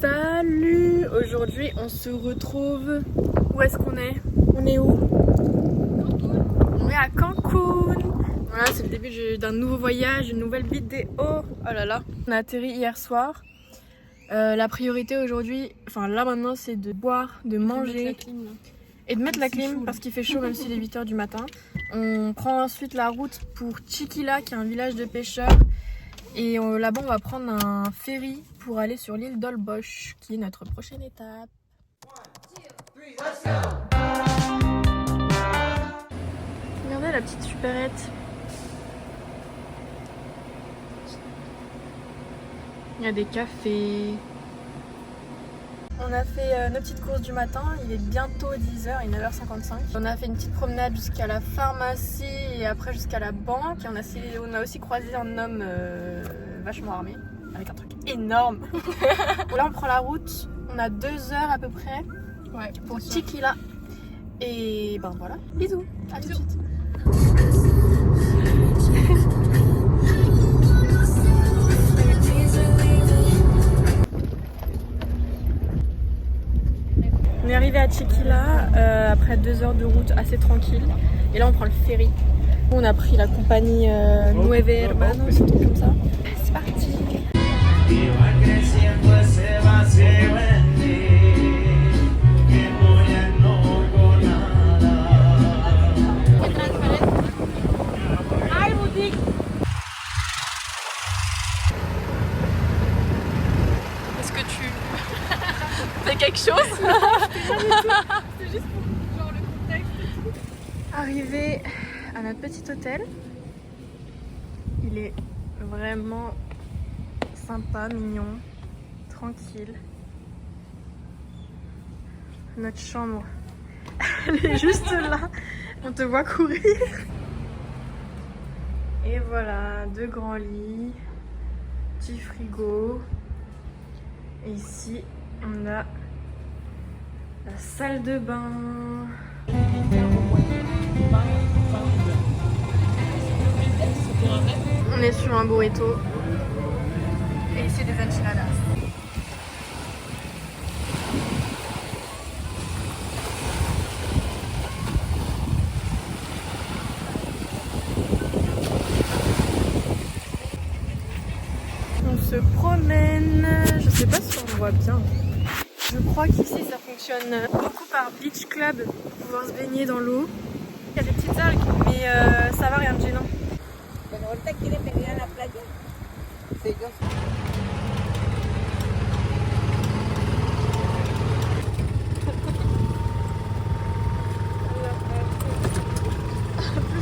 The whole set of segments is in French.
Salut! Aujourd'hui on se retrouve. Où est-ce qu'on est? On est où? On est à Cancun. Voilà, c'est le début d'un nouveau voyage, une nouvelle vidéo. Oh là là. On a atterri hier soir. La priorité aujourd'hui, enfin là maintenant, c'est de boire, de manger et de mettre la clim parce qu'il fait chaud même s'il est 8h du matin. On prend ensuite la route pour Chiquila qui est un village de pêcheurs. Et là-bas on va prendre un ferry pour aller sur l'île d'Holbox qui est notre prochaine étape. Regardez la petite supérette. Il y a des cafés. On a fait nos petites courses du matin, il est bientôt 10h, il est 9h55. On a fait une petite promenade jusqu'à la pharmacie et après jusqu'à la banque. Et on a aussi croisé un homme vachement armé, avec un truc énorme. Là on prend la route, on a 2 heures à peu près pour Chiquila. Et ben voilà, bisous, à tout de suite. On est arrivé à Chiquila après 2 heures de route assez tranquille. Et là on prend le ferry. On a pris la compagnie Nueve Hermanos, un truc comme ça. C'est parti. Est-ce que tu fais quelque chose? C'est juste pour genre le contexte et tout. Arrivé à notre petit hôtel. Il est vraiment sympa, mignon, tranquille. Notre chambre, elle est juste là. On te voit courir. Et voilà, 2 grands lits, petit frigo. Et ici, on a la salle de bain. On est sur un burrito. Et ici des enchiladas. On se promène. Je sais pas si on voit bien. Je crois qu'ici ça fonctionne beaucoup par beach club pour pouvoir se baigner dans l'eau. Il y a des petites algues, mais ça va, rien de gênant. Plus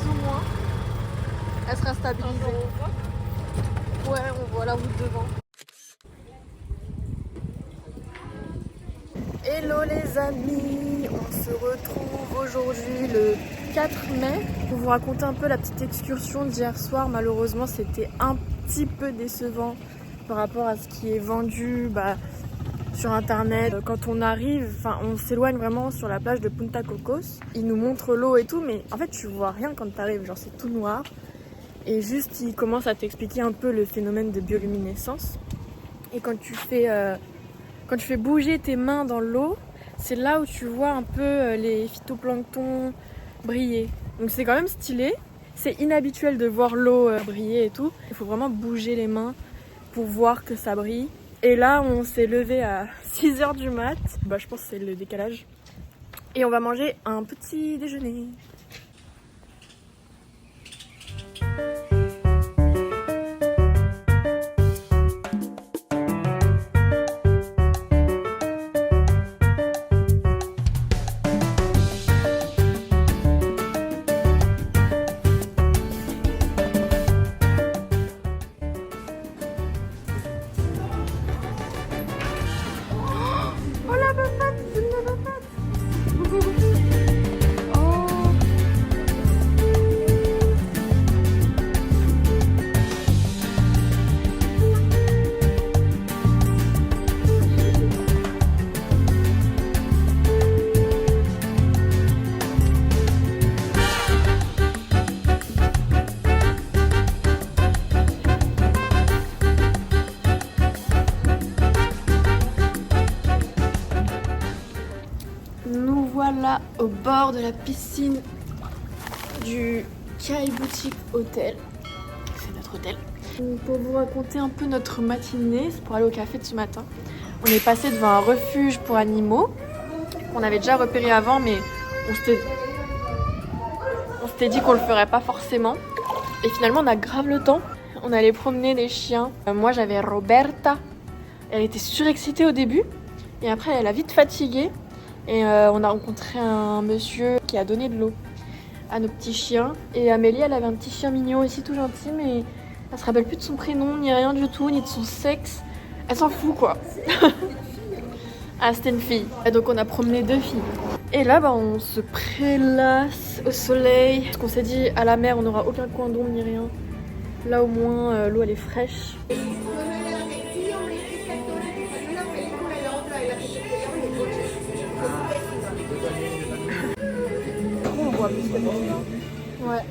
ou moins. Elle sera stabilisée. Ouais, on voit la route devant. Hello les amis, on se retrouve aujourd'hui le 4 mai pour vous raconter un peu la petite excursion d'hier soir. Malheureusement c'était un petit peu décevant par rapport à ce qui est vendu sur internet. Quand on arrive, on s'éloigne vraiment sur la plage de Punta Cocos. Ils nous montrent l'eau et tout, mais en fait tu vois rien quand tu arrives, genre c'est tout noir. Et juste ils commencent à t'expliquer un peu le phénomène de bioluminescence. Et quand tu fais bouger tes mains dans l'eau, c'est là où tu vois un peu les phytoplanctons briller. Donc c'est quand même stylé. C'est inhabituel de voir l'eau briller et tout. Il faut vraiment bouger les mains pour voir que ça brille. Et là, on s'est levé à 6h du mat. Je pense que c'est le décalage. Et on va manger un petit déjeuner. là au bord de la piscine du Kai Boutique Hotel. C'est notre hôtel. Pour vous raconter un peu notre matinée, c'est pour aller au café de ce matin. On est passé devant un refuge pour animaux qu'on avait déjà repéré avant, mais on s'était dit qu'on le ferait pas forcément. Et finalement, on a grave le temps. On allait promener des chiens. Moi, j'avais Roberta. Elle était surexcitée au début. Et après, elle a vite fatigué. Et on a rencontré un monsieur qui a donné de l'eau à nos petits chiens. Et Amélie, elle avait un petit chien mignon aussi, tout gentil, mais elle se rappelle plus de son prénom, ni rien du tout, ni de son sexe. Elle s'en fout, quoi. Ah, c'était une fille. Et donc, on a promené 2 filles. Et là, on se prélasse au soleil. Parce qu'on s'est dit, à la mer, on n'aura aucun coin d'ombre ni rien. Là, au moins, l'eau, elle est fraîche. On voit plus que ouais.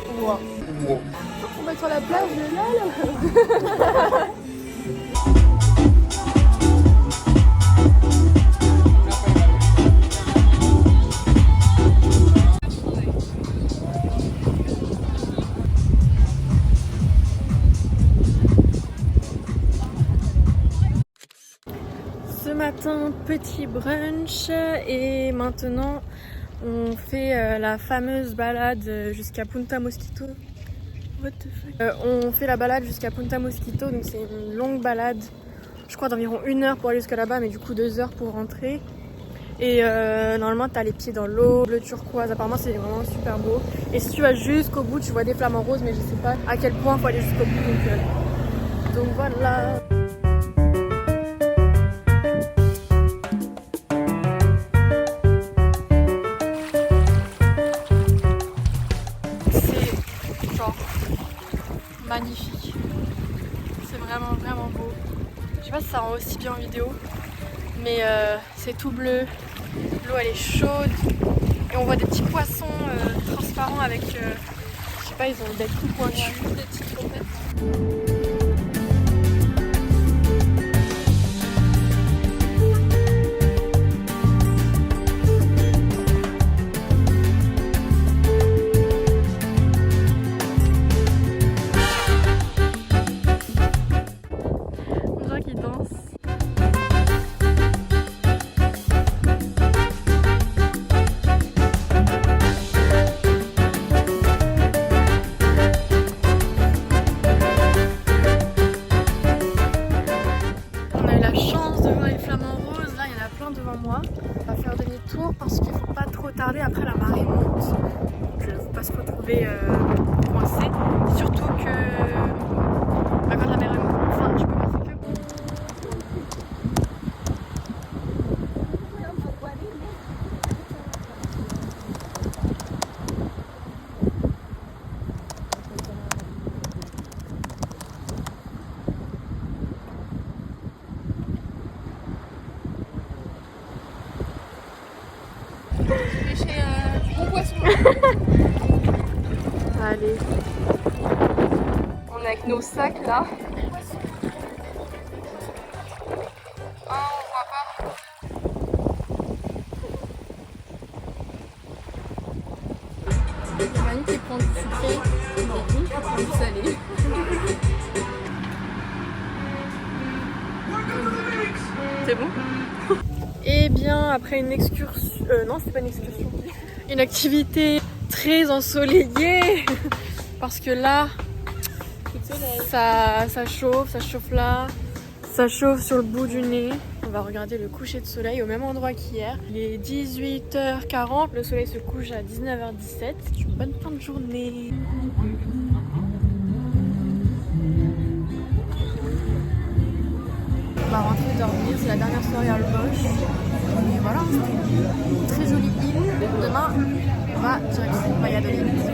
On voit. On va sur la plage, là. Ce matin, petit brunch et maintenant on fait la fameuse balade jusqu'à Punta Mosquito. What the fuck? On fait la balade jusqu'à Punta Mosquito, donc c'est une longue balade, je crois d'environ 1 heure pour aller jusqu'à là-bas, mais du coup 2 heures pour rentrer. Et normalement t'as les pieds dans l'eau, bleu turquoise, apparemment c'est vraiment super beau. Et si tu vas jusqu'au bout, tu vois des flamants roses, mais je sais pas à quel point faut aller jusqu'au bout. Donc voilà. Magnifique, c'est vraiment beau. Je sais pas si ça rend aussi bien en vidéo, mais c'est tout bleu, l'eau elle est chaude et on voit des petits poissons transparents avec, je sais pas, ils ont le bec tout pointu, des petites trompettes. On va faire demi-tour parce qu'il ne faut pas trop tarder, après la marée monte, donc il ne faut pas se retrouver coincé, surtout que quand la marée monte, enfin tu peux passer que... Pêcher du gros poisson. Allez. On est avec nos sacs là. Oh, on voit pas. Manu qui prend du sucré, et nous qui prend du salé. C'est bon? Et bien après une excursion, non c'est pas une excursion, une activité très ensoleillée parce que là ça chauffe là, ça chauffe sur le bout du nez. On va regarder le coucher de soleil au même endroit qu'hier. Il est 18h40, le soleil se couche à 19h17. C'est une bonne fin de journée. On va rentrer dormir, c'est la dernière soirée à Albosch. Et voilà, c'était une très jolie île. Demain, on va direction Valladolid.